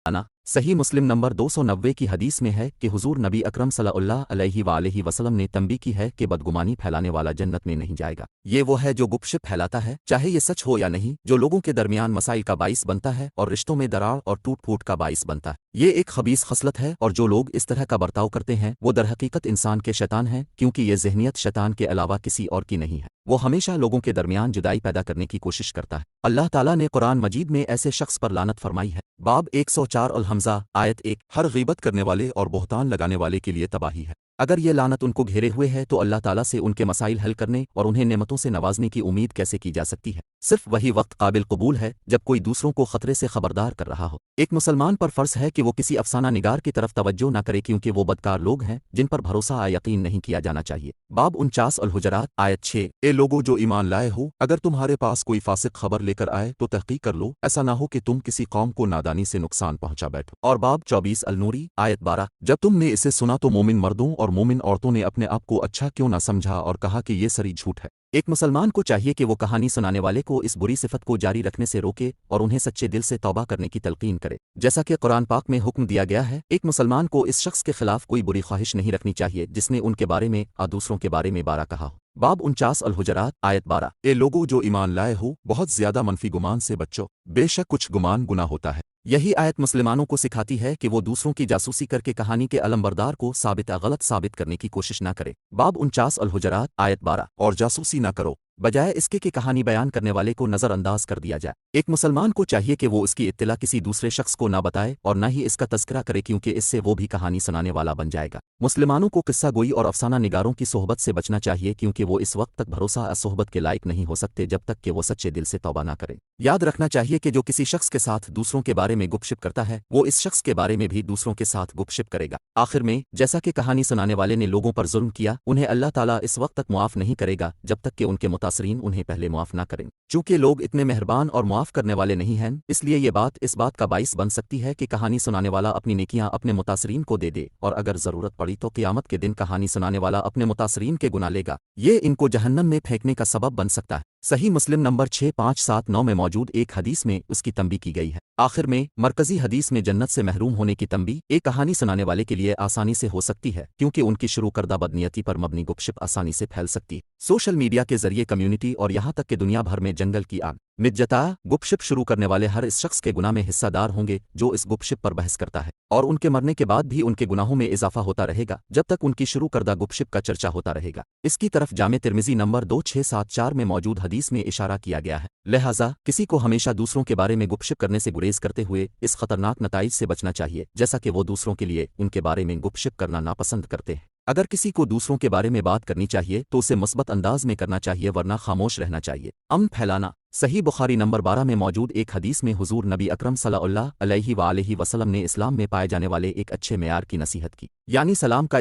अना सही मुस्लिम नंबर 290 की हदीस में है कि हुजूर नबी अकरम सल्लल्लाहु अलैहि वसल्लम ने तंबी की है कि बदगुमानी फैलाने वाला जन्नत में नहीं जाएगा। ये वो है जो गुपशप फैलाता है, चाहे ये सच हो या नहीं, जो लोगों के दरमियान मसाइल का बाइस बनता है और रिश्तों में दरार और टूट फूट का बाइस बनता है। ये एक खबीस खसलत है और जो लोग इस तरह का बर्ताव करते हैं वो दरहकीकत इंसान के शैतान हैं, क्योंकि ये जहनियत शैतान के अलावा किसी और की नहीं है। वो हमेशा लोगों के दरमियान जुदाई पैदा करने की कोशिश करता है। अल्लाह ताला ने कुरान मजीद में ऐसे शख्स पर लानत फरमाई है। बाब 104 अल हमजा आयत 1। हर गीबत करने वाले और बोहतान लगाने वाले के लिए तबाही है। अगर ये लानत उनको घेरे हुए है तो अल्लाह ताला से उनके मसाइल हल करने और उन्हें नेमतों से नवाजने की उम्मीद कैसे की जा सकती है। सिर्फ वही वक्त काबिल कबूल है जब कोई दूसरों को खतरे से खबरदार कर रहा हो। एक मुसलमान पर फर्ज है कि वो किसी अफसाना निगार की तरफ तवज्जो न करे, क्योंकि वो बदकार लोग हैं जिन पर भरोसा यकीन नहीं किया जाना चाहिए। बाब 49 अल हुजरात आयत 6। ए लोगो जो ईमान लाए हो, अगर तुम्हारे पास कोई फासिक खबर लेकर आए तो तहकीक कर लो, ऐसा ना हो कि तुम किसी कौम को नादानी से नुकसान पहुंचा बैठो। और बाब 24 अल नूरी आयत 12। जब तुमने इसे सुना तो मोमिन मर्दों और मोमिन औरतों ने अपने आप को अच्छा क्यों ना समझा और कहा कि ये सरी झूठ है। एक मुसलमान को चाहिए कि वो कहानी सुनाने वाले को इस बुरी सिफत को जारी रखने से रोके और उन्हें सच्चे दिल से तौबा करने की तलकीन करे, जैसा कि कुरान पाक में हुक्म दिया गया है। एक मुसलमान को इस शख्स के खिलाफ कोई बुरी ख्वाहिश नहीं रखनी चाहिए जिसने उनके बारे में और दूसरों के बारे में बारा कहा हो। बाब 49 अल हुजरात आयत 12। ए लोगो जो ईमान लाए हो, बहुत ज्यादा मनफी गुमान से बचो, बेशक कुछ गुमान गुनाह होता है। यही आयत मुसलमानों को सिखाती है कि वो दूसरों की जासूसी करके कहानी के अलमबरदार को गलत साबित करने की कोशिश न करे। बाब 49 अल हुजरात आयत 12। और जासूसी न करो, बजाय इसके कि कहानी बयान करने वाले को नजरअंदाज कर दिया जाए। एक मुसलमान को चाहिए कि वो इसकी इत्तला किसी दूसरे शख्स को न बताए और न ही इसका तज़किरा करे, क्योंकि इससे वो भी कहानी सुनाने वाला बन जाएगा। मुसलमानों को किस्सा गोई और अफसाना निगारों की सोहबत से बचना चाहिए, क्योंकि वो इस वक्त तक भरोसा सोहबत के लायक नहीं हो सकते जब तक कि वो सच्चे दिल से तौबा ना करें। याद रखना चाहिए कि जो किसी शख्स के साथ दूसरों के बारे में गुपशप करता है वो इस शख्स के बारे में भी दूसरों के साथ गुपशप करेगा। आखिर में, जैसा कि कहानी सुनाने वाले ने लोगों पर जुल्म किया, उन्हें अल्लाह ताला इस वक्त तक मुआफ नहीं करेगा जब तक कि उनके मुतासरीन उन्हें पहले मुआफ ना करें। चूंकि लोग इतने मेहरबान और मुआफ करने वाले नहीं हैं, इसलिए ये बात इस बात का बाइस बन सकती है कि कहानी सुनाने वाला अपनी नेकियां अपने मुतासरीन को दे दे, और अगर जरूरत पड़ी तो क़यामत के दिन कहानी सुनाने वाला अपने मुतासरीन के गुनाह लेगा। ये इनको जहन्नम में फेंकने का सबब बन सकता है। सही मुस्लिम नंबर 6579 में मौजूद एक हदीस में उसकी तंबी की गई है। आखिर में, मरकजी हदीस में जन्नत से महरूम होने की तंबी एक कहानी सुनाने वाले के लिए आसानी से हो सकती है, क्योंकि उनकी शुरू करदा बदनीयती पर मबनी गुपशप आसानी से फैल सकती है। सोशल मीडिया के जरिए कम्युनिटी और यहाँ तक कि दुनिया भर में जंगल की आग निज्जता गुपशप शुरू करने वाले हर इस शख्स के गुनाह में हिस्सादार होंगे जो इस गुपशप पर बहस करता है, और उनके मरने के बाद भी उनके गुनाहों में इजाफा होता रहेगा जब तक उनकी शुरू करदा गुपशप का चर्चा होता रहेगा। इसकी तरफ जामे तिर्मिज़ी नंबर 2674 में मौजूद हदीस में इशारा किया गया है। लिहाजा किसी को हमेशा दूसरों के बारे में गुपशप करने से गुरेज करते हुए इस खतरनाक नताइज से बचना चाहिए, जैसा कि वो दूसरों के लिए उनके बारे में गुपशप करना नापसंद करते हैं। अगर किसी को दूसरों के बारे में बात करनी चाहिए तो उसे मुस्बत अंदाज में करना चाहिए, वरना खामोश रहना चाहिए। अमन फैलाना सही बुखारी नंबर 12 में मौजूद एक हदीस में हुजूर नबी अकरम सल्लल्लाहु अलैहि वसल्लम ने इस्लाम में पाए जाने वाले एक अच्छे मेयार की नसीहत की, यानी सलाम का